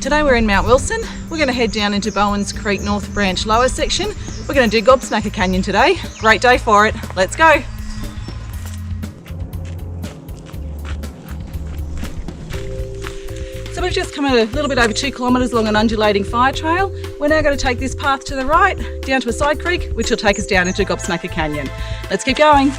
Today we're in Mount Wilson. We're going to head down into Bowens Creek North Branch lower section. We're going to do Gobsmacker Canyon today. Great day for it. Let's go. So we've just come a little bit over 2 kilometres along an undulating fire trail. We're now going to take this path to the right down to a side creek, which will take us down into Gobsmacker Canyon. Let's keep going.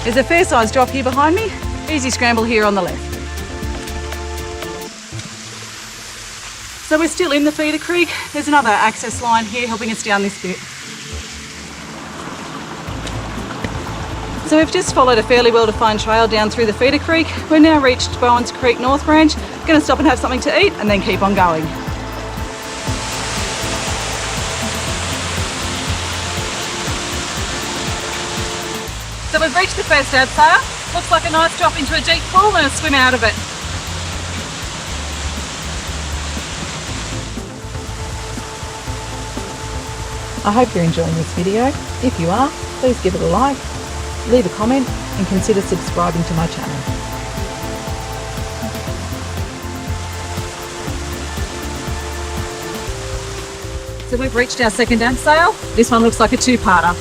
There's a fair sized drop here behind me. Easy scramble here on the left. So we're still in the feeder creek. There's another access line here helping us down this bit. So we've just followed a fairly well defined trail down through the feeder creek. We've now reached Bowens Creek North Branch. Going to stop and have something to eat and then keep on going. So we've reached the first abseil. Looks like a nice drop into a deep pool and a swim out of it. I hope you're enjoying this video. If you are, please give it a like, leave a comment and consider subscribing to my channel. So we've reached our second abseil. This one looks like a two-parter.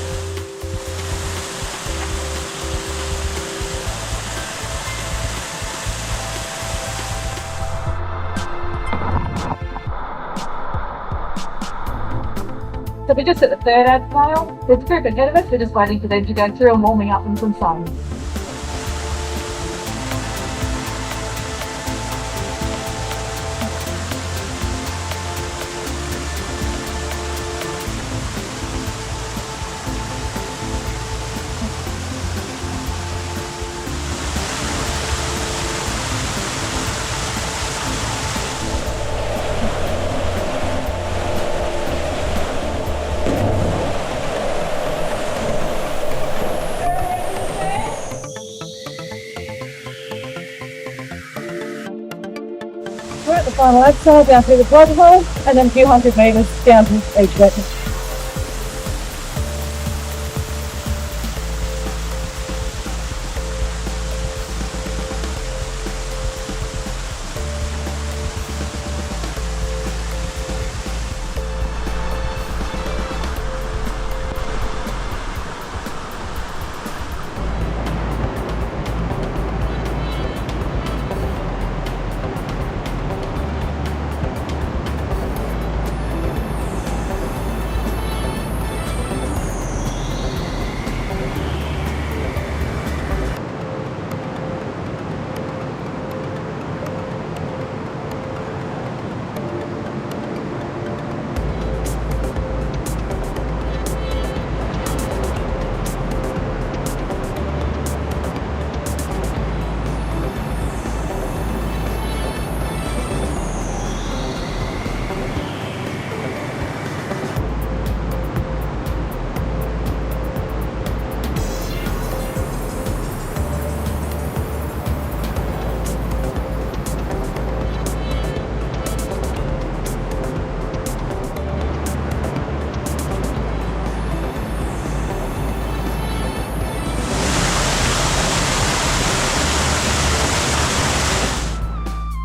So we're just at the third abseil. There's a group ahead of us. We're just waiting for them to go through and warming up in some sun. We're at the final abseil down through the Plughole and then a few hundred metres down to each wetland.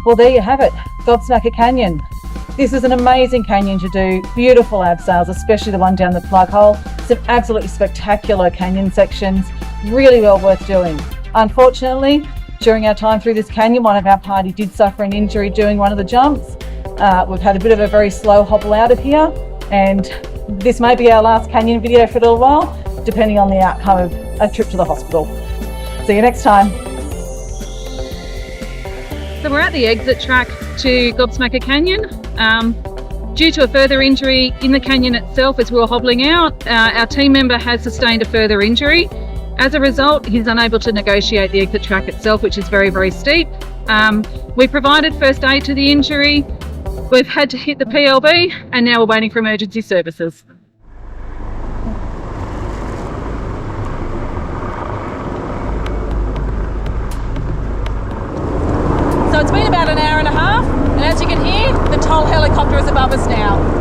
Well, there you have it, Gobsmacker Canyon. This is an amazing canyon to do, beautiful abseils, especially the one down the Plughole. Some absolutely spectacular canyon sections, really well worth doing. Unfortunately, during our time through this canyon, one of our party did suffer an injury doing one of the jumps. We've had a bit of a very slow hobble out of here, and this may be our last canyon video for a little while, depending on the outcome of a trip to the hospital. See you next time. So we're at the exit track to Gobsmacker Canyon. Due to a further injury in the canyon itself as we were hobbling out, our team member has sustained a further injury. As a result, he's unable to negotiate the exit track itself, which is very, very steep. We provided first aid to the injury. We've had to hit the PLB and now we're waiting for emergency services. So it's been about an hour and a half, and Plughole helicopter is above us now.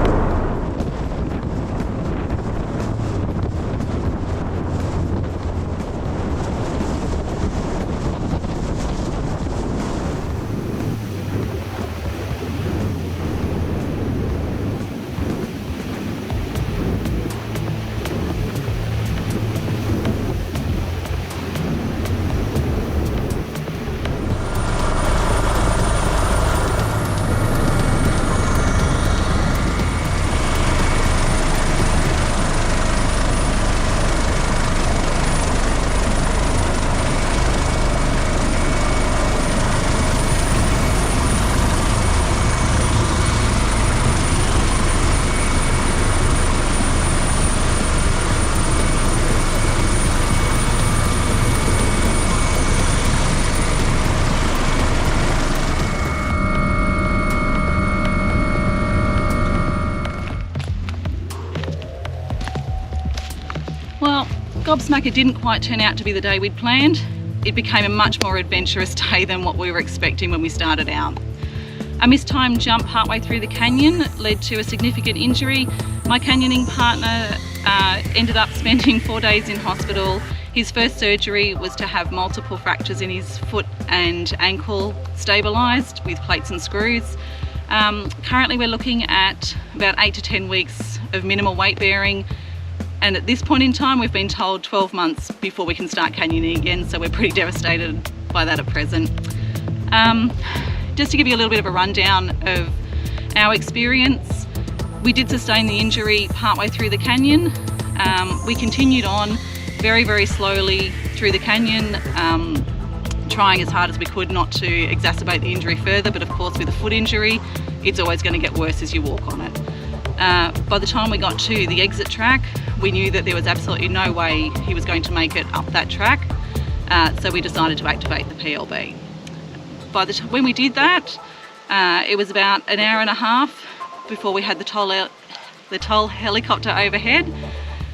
Well, Gobsmacker didn't quite turn out to be the day we'd planned. It became a much more adventurous day than what we were expecting when we started out. A mistimed jump partway through the canyon led to a significant injury. My canyoning partner ended up spending 4 days in hospital. His first surgery was to have multiple fractures in his foot and ankle stabilised with plates and screws. Currently we're looking at about 8 to 10 weeks of minimal weight bearing, and at this point in time we've been told 12 months before we can start canyoning again, so we're pretty devastated by that at present. Just to give you a little bit of a rundown of our experience, we did sustain the injury partway through the canyon. We continued on very, very slowly through the canyon, trying as hard as we could not to exacerbate the injury further, but of course with a foot injury it's always going to get worse as you walk on it. By the time we got to the exit track, we knew that there was absolutely no way he was going to make it up that track, so we decided to activate the PLB. When we did that, it was about an hour and a half before we had the toll helicopter overhead,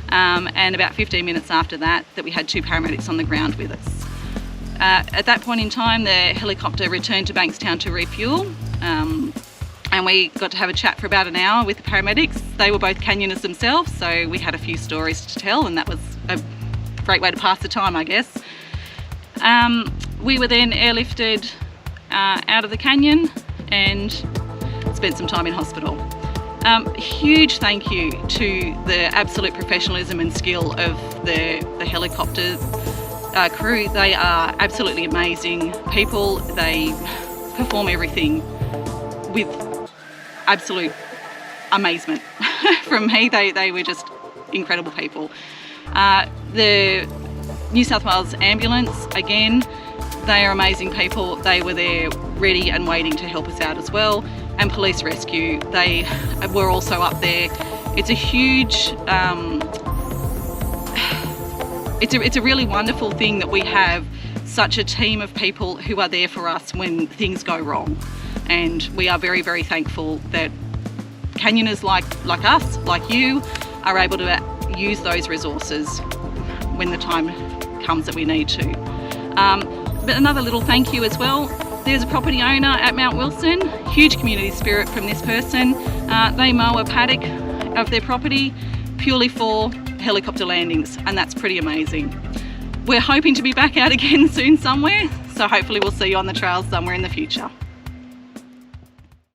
and about 15 minutes after that we had 2 paramedics on the ground with us. At that point in time, the helicopter returned to Bankstown to refuel, and we got to have a chat for about an hour with the paramedics. They were both canyoners themselves, so we had a few stories to tell, and that was a great way to pass the time, I guess. We were then airlifted out of the canyon and spent some time in hospital. Huge thank you to the absolute professionalism and skill of the helicopter crew. They are absolutely amazing people. They perform everything with absolute amazement. From me, they were just incredible people. The New South Wales ambulance, again, they are amazing people. They were there ready and waiting to help us out as well. And police rescue, they were also up there. It's a huge, it's a really wonderful thing that we have such a team of people who are there for us when things go wrong. And we are very, very thankful that canyoners like us, like you, are able to use those resources when the time comes that we need to. But another little thank you as well. There's a property owner at Mount Wilson, huge community spirit from this person. They mow a paddock of their property purely for helicopter landings, and that's pretty amazing. We're hoping to be back out again soon somewhere, so hopefully we'll see you on the trails somewhere in the future.